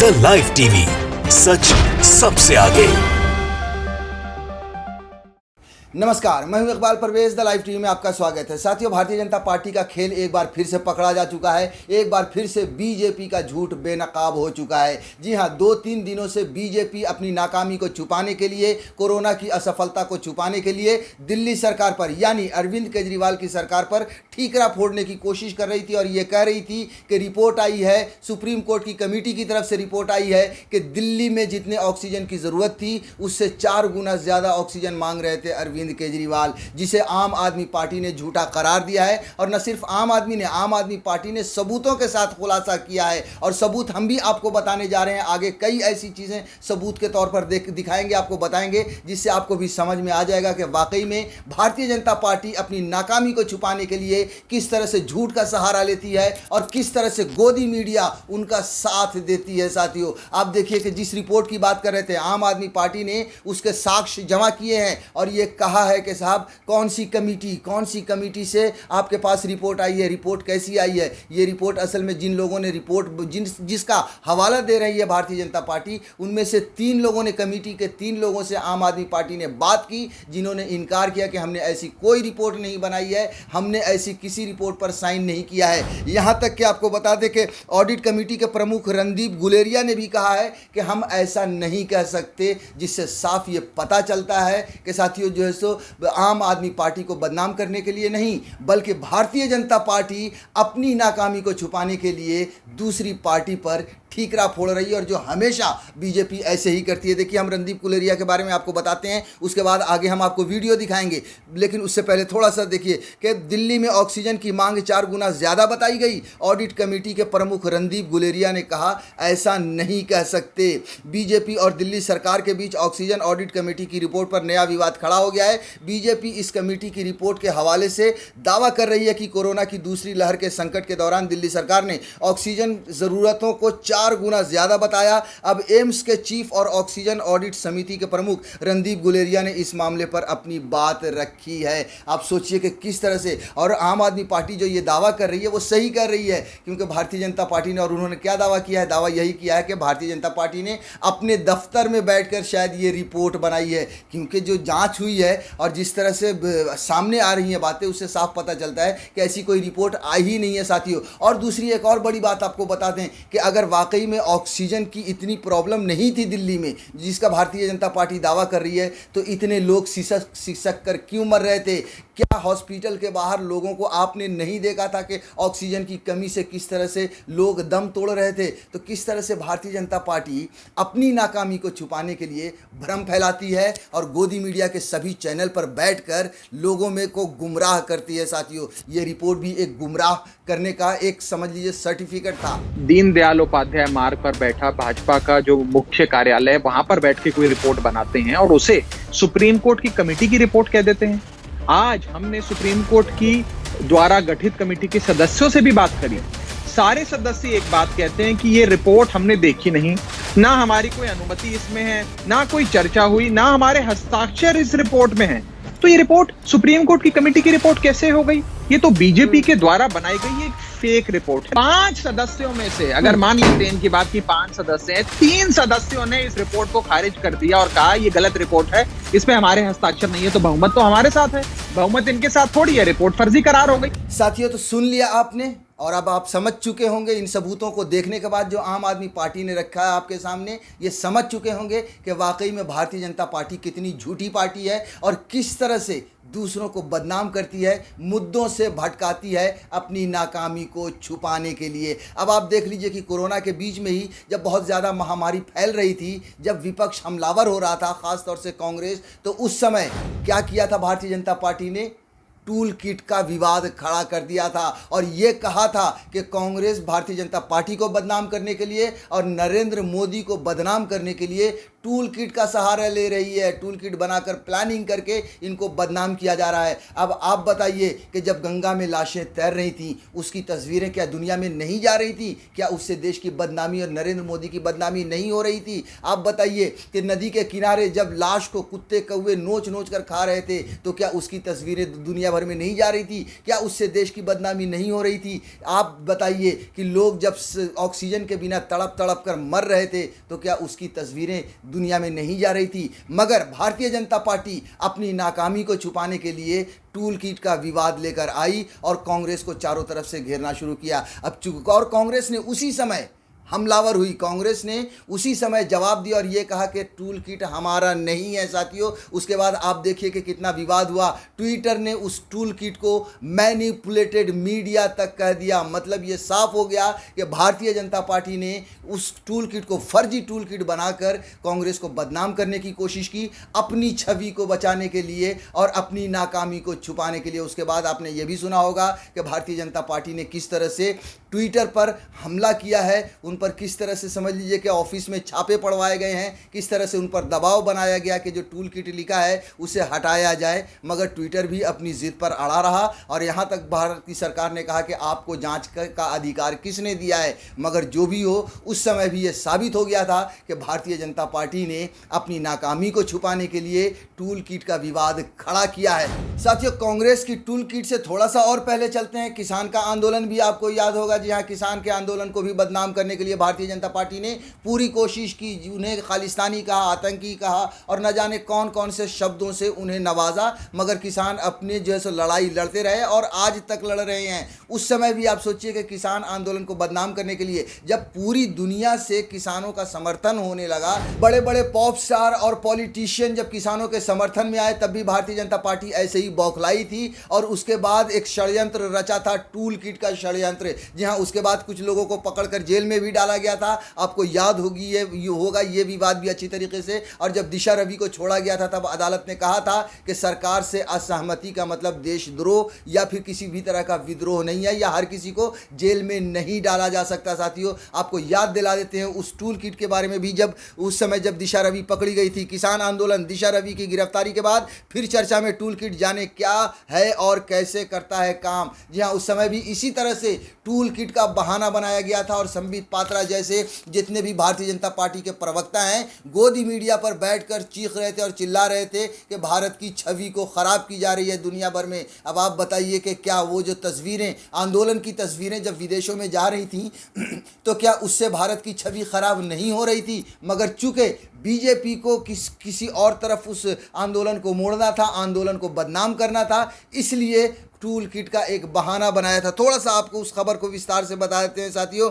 The live TV, सच सबसे आगे। नमस्कार, मैं हूं Iqbal Parvez. The live TV में आपका स्वागत है। साथियों, भारतीय जनता पार्टी का खेल एक बार फिर से पकड़ा जा चुका है। एक बार फिर से बीजेपी का झूठ बेनकाब हो चुका है। जी हां, 2-3 दिनों से बीजेपी अपनी नाकामी को छुपाने के लिए, कोरोना की असफलता को छुपाने के लिए दिल्ली सरकार पर यानी अरविंद केजरीवाल की सरकार पर ठीकरा फोड़ने की कोशिश कर रही थी और ये कह रही थी कि रिपोर्ट आई है, सुप्रीम कोर्ट की कमेटी की तरफ से रिपोर्ट आई है कि दिल्ली में जितने ऑक्सीजन की ज़रूरत थी उससे 4 गुना ज़्यादा ऑक्सीजन मांग रहे थे अरविंद केजरीवाल, जिसे आम आदमी पार्टी ने झूठा करार दिया है। और न सिर्फ आम आदमी पार्टी ने सबूतों के साथ खुलासा किया है और सबूत हम भी आपको बताने जा रहे हैं। आगे कई ऐसी चीज़ें सबूत के तौर पर दिखाएंगे, आपको बताएंगे, जिससे आपको भी समझ में आ जाएगा कि वाकई में भारतीय जनता पार्टी अपनी नाकामी को छुपाने के लिए किस तरह से झूठ का सहारा लेती है और किस तरह से गोदी मीडिया उनका साथ देती है। साथियों, आप देखिए कि जिस रिपोर्ट की बात कर रहे थे, आम आदमी पार्टी ने उसके साक्ष्य जमा किए हैं और ये कहा है कि साहब कौन सी कमेटी से आपके पास रिपोर्ट आई है, रिपोर्ट कैसी आई है। ये रिपोर्ट असल में जिन लोगों ने जिसका हवाला दे रही है भारतीय जनता पार्टी, उनमें से 3 लोगों ने, कमेटी के 3 लोगों से आम आदमी पार्टी ने बात की, जिन्होंने इनकार किया कि हमने ऐसी कोई रिपोर्ट नहीं बनाई है, हमने ऐसी किसी रिपोर्ट पर साइन नहीं किया है। यहां तक कि आपको बता दें कि ऑडिट कमेटी के प्रमुख रणदीप गुलेरिया ने भी कहा है कि हम ऐसा नहीं कह सकते, जिससे साफ ये पता चलता है कि साथियों जो है सो आम आदमी पार्टी को बदनाम करने के लिए नहीं, बल्कि भारतीय जनता पार्टी अपनी नाकामी को छुपाने के लिए दूसरी पार्टी पर ठीकरा फोड़ रही है और जो हमेशा बीजेपी ऐसे ही करती है। देखिए, हम रणदीप गुलेरिया के बारे में आपको बताते हैं, उसके बाद आगे हम आपको वीडियो दिखाएंगे, लेकिन उससे पहले थोड़ा सा देखिए कि दिल्ली में ऑक्सीजन की मांग 4 गुना ज़्यादा बताई गई। ऑडिट कमेटी के प्रमुख रणदीप गुलेरिया ने कहा, ऐसा नहीं कह सकते। बीजेपी और दिल्ली सरकार के बीच ऑक्सीजन ऑडिट कमेटी की रिपोर्ट पर नया विवाद खड़ा हो गया है। बीजेपी इस कमेटी की रिपोर्ट के हवाले से दावा कर रही है कि कोरोना की दूसरी लहर के संकट के दौरान दिल्ली सरकार ने ऑक्सीजन ज़रूरतों को 4 गुना ज़्यादा बताया। अब एम्स के चीफ और ऑक्सीजन ऑडिट समिति के प्रमुख रणदीप गुलेरिया ने इस मामले पर अपनी बात रखी है। आप सोचिए कि किस तरह से, और आम आदमी पार्टी जो ये दावा कर रही है वो सही कर रही है, क्योंकि भारतीय जनता पार्टी ने, और उन्होंने क्या दावा किया है, दावा यही किया है कि भारतीय जनता पार्टी ने अपने दफ्तर में बैठकर शायद ये रिपोर्ट बनाई है, क्योंकि जो जांच हुई है और जिस तरह से सामने आ रही हैं बातें, उससे साफ पता चलता है कि ऐसी कोई रिपोर्ट आई ही नहीं है। साथियों, और दूसरी एक और बड़ी बात आपको बता दें कि अगर वाकई में ऑक्सीजन की इतनी प्रॉब्लम नहीं थी दिल्ली में, जिसका भारतीय जनता पार्टी दावा कर रही है, तो इतने लोग सिसक कर क्यों मर रहे थे? क्या हॉस्पिटल के बाहर लोगों को आपने नहीं देखा था कि ऑक्सीजन की कमी से किस तरह से लोग दम तोड़ रहे थे? तो किस तरह से भारतीय जनता पार्टी अपनी नाकामी को छुपाने के लिए भ्रम फैलाती है और गोदी मीडिया के सभी चैनल पर बैठकर लोगों में को गुमराह करती है। साथियों, ये रिपोर्ट भी एक गुमराह करने का एक, समझ लीजिए, सर्टिफिकेट था। दीनदयाल उपाध्याय मार्ग पर बैठा भाजपा का जो मुख्य कार्यालय है, वहां पर बैठ के कोई रिपोर्ट बनाते हैं और उसे सुप्रीम कोर्ट की कमेटी की रिपोर्ट कह देते हैं। आज हमने सुप्रीम कोर्ट की द्वारा गठित कमेटी के सदस्यों से भी बात करी। सारे सदस्य एक बात कहते हैं कि ये रिपोर्ट हमने देखी नहीं, ना हमारी कोई अनुमति इसमें है, ना कोई चर्चा हुई, ना हमारे हस्ताक्षर इस रिपोर्ट में है। तो ये रिपोर्ट सुप्रीम कोर्ट की कमेटी की रिपोर्ट कैसे हो गई? ये तो बीजेपी के द्वारा बनाई गई एक फेक रिपोर्ट है। 5 सदस्यों में से, अगर मान लेते हैं इनकी बात की 5 सदस्य हैं, 3 सदस्यों ने इस रिपोर्ट को खारिज कर दिया और कहा ये गलत रिपोर्ट है, इसमें हमारे हस्ताक्षर नहीं है। तो बहुमत तो हमारे साथ है, बहुमत इनके साथ थोड़ी है, रिपोर्ट फर्जी करार हो गई। साथियों, तो सुन लिया आपने, और अब आप समझ चुके होंगे, इन सबूतों को देखने के बाद जो आम आदमी पार्टी ने रखा है आपके सामने, ये समझ चुके होंगे कि वाकई में भारतीय जनता पार्टी कितनी झूठी पार्टी है और किस तरह से दूसरों को बदनाम करती है, मुद्दों से भटकाती है अपनी नाकामी को छुपाने के लिए। अब आप देख लीजिए कि कोरोना के बीच में ही जब बहुत ज़्यादा महामारी फैल रही थी, जब विपक्ष हमलावर हो रहा था, ख़ास तौर से कांग्रेस, तो उस समय क्या किया था भारतीय जनता पार्टी ने? टूल किट का विवाद खड़ा कर दिया था और ये कहा था कि कांग्रेस भारतीय जनता पार्टी को बदनाम करने के लिए और नरेंद्र मोदी को बदनाम करने के लिए टूल किट का सहारा ले रही है, टूल किट बनाकर प्लानिंग करके इनको बदनाम किया जा रहा है। अब आप बताइए कि जब गंगा में लाशें तैर रही थीं, उसकी तस्वीरें क्या दुनिया में नहीं जा रही थी? क्या उससे देश की बदनामी और नरेंद्र मोदी की बदनामी नहीं हो रही थी? आप बताइए कि नदी के किनारे जब लाश को कुत्ते कौवे नोच नोच कर खा रहे थे, तो क्या उसकी तस्वीरें दुनिया भर में नहीं जा रही थी? क्या उससे देश की बदनामी नहीं हो रही थी? आप बताइए कि लोग जब ऑक्सीजन के बिना तड़प तड़प कर मर रहे थे, तो क्या उसकी तस्वीरें दुनिया में नहीं जा रही थी? मगर भारतीय जनता पार्टी अपनी नाकामी को छुपाने के लिए टूल किट का विवाद लेकर आई और कांग्रेस को चारों तरफ से घेरना शुरू किया। और कांग्रेस ने उसी समय हमलावर हुई, कांग्रेस ने उसी समय जवाब दिया और ये कहा कि टूल किट हमारा नहीं है साथियों। उसके बाद आप देखिए कि कितना विवाद हुआ। ट्विटर ने उस टूल किट को मैनिपुलेटेड मीडिया तक कह दिया। मतलब ये साफ हो गया कि भारतीय जनता पार्टी ने उस टूल किट को फर्जी टूल किट बनाकर कांग्रेस को बदनाम करने की कोशिश की, अपनी छवि को बचाने के लिए और अपनी नाकामी को छुपाने के लिए। उसके बाद आपने ये भी सुना होगा कि भारतीय जनता पार्टी ने किस तरह से ट्विटर पर हमला किया है, उन पर किस तरह से समझ लीजिए कि ऑफिस में छापे पड़वाए गए हैं, किस तरह से उन पर दबाव बनाया गया कि जो टूल किट लिखा है उसे हटाया जाए। मगर ट्विटर भी अपनी जिद पर अड़ा रहा और यहाँ तक भारत की सरकार ने कहा कि आपको जांच का अधिकार किसने दिया है। मगर जो भी हो, उस समय भी ये साबित हो गया था कि भारतीय जनता पार्टी ने अपनी नाकामी को छुपाने के लिए टूल किट का विवाद खड़ा किया है। साथियों, कांग्रेस की टूल किट से थोड़ा सा और पहले चलते हैं। किसान का आंदोलन भी आपको याद होगा। जी हाँ, किसान के आंदोलन को भी बदनाम करने के लिए भारतीय जनता पार्टी ने पूरी कोशिश की। उन्हें खालिस्तानी कहा, आतंकी कहा और न जाने कौन कौन से शब्दों से उन्हें नवाजा। मगर किसान अपने जो है सो लड़ाई लड़ते रहे और आज तक लड़ रहे हैं। उस समय भी आप सोचिए कि किसान आंदोलन को बदनाम करने के लिए जब पूरी दुनिया से किसानों का समर्थन होने लगा, बड़े बड़े पॉप स्टार और पॉलिटिशियन जब किसानों के समर्थन में आए, तब भी भारतीय जनता पार्टी ऐसे ही बौखलाई थी। और उसके बाद एक षड्यंत्र रचा था, टूल किट का षड्यंत्र। जी हाँ, उसके बाद कुछ लोगों को पकड़कर जेल में भी डाला गया था। आपको याद होगी ये विवाद भी अच्छी तरीके से। और जब दिशा रवि को छोड़ा गया था, तब अदालत ने कहा था कि सरकार से असहमति का मतलब देशद्रोह या फिर किसी भी तरह का विद्रोह नहीं है, या हर किसी को जेल में नहीं डाला जा सकता। साथियों, आपको याद दिला देते हैं उस टूल किट के बारे में भी। जब उस समय जब दिशा रवि पकड़ी गई थी, किसान आंदोलन दिशा रवि की गिरफ्तारी के बाद फिर चर्चा में टूल किट, जाने क्या है और कैसे करता है काम। जी हाँ, उस समय भी इसी तरह से टूल किट का बहाना बनाया गया था और संबित पात्रा जैसे जितने भी भारतीय जनता पार्टी के प्रवक्ता हैं, गोदी मीडिया पर बैठकर चीख रहे थे और चिल्ला रहे थे कि भारत की छवि को खराब की जा रही है दुनिया भर में। अब आप बताइए कि क्या वो जो तस्वीरें, आंदोलन की तस्वीरें जब विदेशों में जा रही थी तो क्या उससे भारत की छवि खराब नहीं हो रही थी? मगर चूंकि बीजेपी को किसी और तरफ उस आंदोलन को मोड़ना था, आंदोलन को बदनाम करना था, इसलिए टूल किट का एक बहाना बनाया था। थोड़ा सा आपको उस खबर को विस्तार से बता देते हैं साथियों।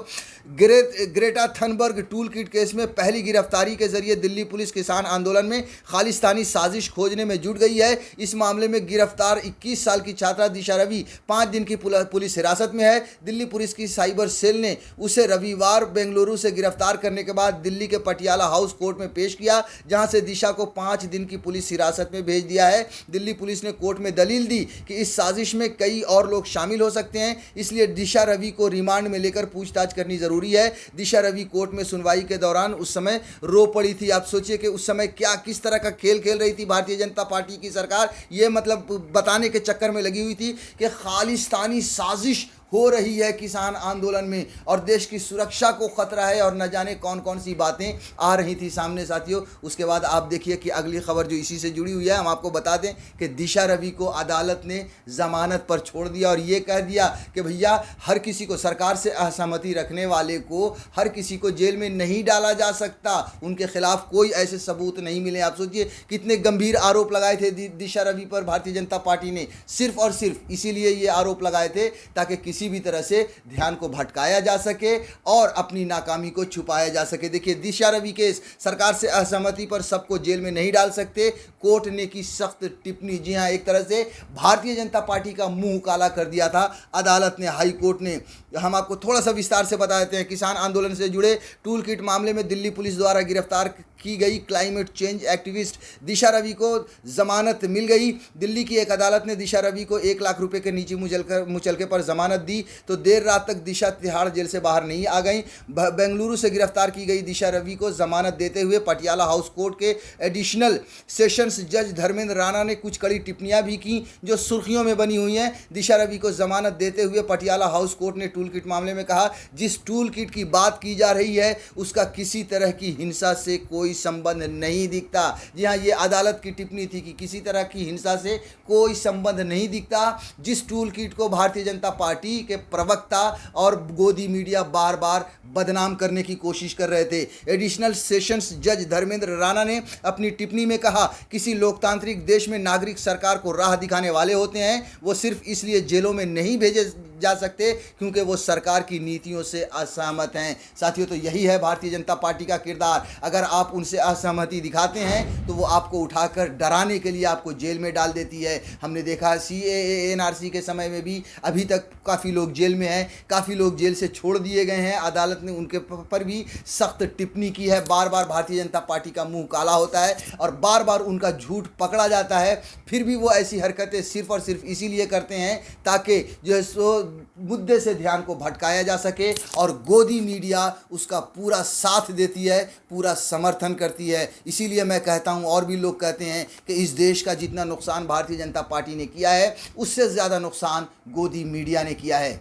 Greta Thunberg tool kit case में पहली गिरफ्तारी के जरिए दिल्ली पुलिस किसान आंदोलन में खालिस्तानी साजिश खोजने में जुट गई है। इस मामले में गिरफ्तार 21 साल की छात्रा दिशा रवि 5 दिन की पुलिस हिरासत में है। दिल्ली पुलिस की साइबर सेल ने उसे रविवार बेंगलुरु से गिरफ्तार करने के बाद दिल्ली के पटियाला हाउस कोर्ट में पेश किया, जहां से दिशा को 5 दिन की पुलिस हिरासत में भेज दिया है। दिल्ली पुलिस ने कोर्ट में दलील दी कि इस साजिश में कई और लोग शामिल हो सकते हैं, इसलिए दिशा रवि को रिमांड में लेकर पूछताछ करनी जरूरी है। दिशा रवि कोर्ट में सुनवाई के दौरान उस समय रो पड़ी थी। आप सोचिए कि उस समय किस तरह का खेल खेल रही थी भारतीय जनता पार्टी की सरकार। ये मतलब बताने के चक्कर में लगी हुई थी कि खालिस्तानी साजिश हो रही है किसान आंदोलन में और देश की सुरक्षा को खतरा है और न जाने कौन कौन सी बातें आ रही थी सामने साथियों। उसके बाद आप देखिए कि अगली खबर जो इसी से जुड़ी हुई है, हम आपको बता दें कि दिशा रवि को अदालत ने जमानत पर छोड़ दिया और ये कह दिया कि भैया हर किसी को, सरकार से असहमति रखने वाले को हर किसी को जेल में नहीं डाला जा सकता, उनके खिलाफ कोई ऐसे सबूत नहीं मिले। आप सोचिए कितने गंभीर आरोप लगाए थे दिशा रवि पर भारतीय जनता पार्टी ने, सिर्फ और सिर्फ इसीलिए ये आरोप लगाए थे ताकि किसी भी तरह से ध्यान को भटकाया जा सके और अपनी नाकामी को छुपाया जा सके। देखिए, दिशा रवि केस, सरकार से असहमति पर सबको जेल में नहीं डाल सकते, कोर्ट ने की सख्त टिप्पणी। जी हां, एक तरह से भारतीय जनता पार्टी का मुंह काला कर दिया था अदालत ने, हाई कोर्ट ने। हम आपको थोड़ा सा विस्तार से बता देते हैं। किसान आंदोलन से जुड़े टूल किट मामले में दिल्ली पुलिस द्वारा गिरफ्तार की गई क्लाइमेट चेंज एक्टिविस्ट दिशा रवि को जमानत मिल गई। दिल्ली की एक अदालत ने दिशा रवि को 1 लाख रुपए के नीचे मुचलके पर जमानत दी तो देर रात तक दिशा तिहाड़ जेल से बाहर नहीं आ गई। बेंगलुरु से गिरफ्तार की गई दिशा रवि को जमानत देते हुए पटियाला हाउस कोर्ट के एडिशनल सेशंस जज धर्मेंद्र राणा ने कुछ कड़ी टिप्पणियां भी की जो सुर्खियों में बनी हुई हैं। दिशा रवि को जमानत देते हुए पटियाला हाउस कोर्ट ने टूल किट मामले में कहा, जिस टूल किट की बात की जा रही है उसका किसी तरह की हिंसा से कोई संबंध नहीं दिखता। जी हाँ, ये अदालत की टिप्पणी थी कि किसी तरह की हिंसा से कोई संबंध नहीं दिखता। जिस टूल किट को भारतीय जनता पार्टी के प्रवक्ता और गोदी मीडिया बार बार बदनाम करने की कोशिश कर रहे थे। एडिशनल सेशंस जज धर्मेंद्र राणा ने अपनी टिप्पणी में कहा, किसी लोकतांत्रिक देश में नागरिक सरकार को राह दिखाने वाले होते हैं। वो सिर्फ इसलिए जेलों में नहीं भेजे जा सकते क्योंकि वो सरकार की नीतियों से असहमत हैं। साथियों, तो यही है भारतीय जनता पार्टी का किरदार। अगर आप उनसे असहमति दिखाते हैं तो वो आपको उठाकर डराने के लिए आपको जेल में डाल देती है। हमने देखा CAA NRC के समय में भी अभी तक काफ़ी लोग जेल में हैं, काफ़ी लोग जेल से छोड़ दिए गए हैं। अदालत ने उनके पर भी सख्त टिप्पणी की है। बार बार भारतीय जनता पार्टी का मुंह काला होता है और बार बार उनका झूठ पकड़ा जाता है। फिर भी वो ऐसी हरकतें सिर्फ और सिर्फ इसीलिए करते हैं ताकि जो है सो मुद्दे से ध्यान को भटकाया जा सके और गोदी मीडिया उसका पूरा साथ देती है, पूरा समर्थन करती है। इसीलिए मैं कहता हूं, और भी लोग कहते हैं कि इस देश का जितना नुकसान भारतीय जनता पार्टी ने किया है उससे ज़्यादा नुकसान गोदी मीडिया ने किया है।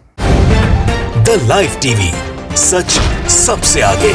द लाइव टीवी, सच सबसे आगे।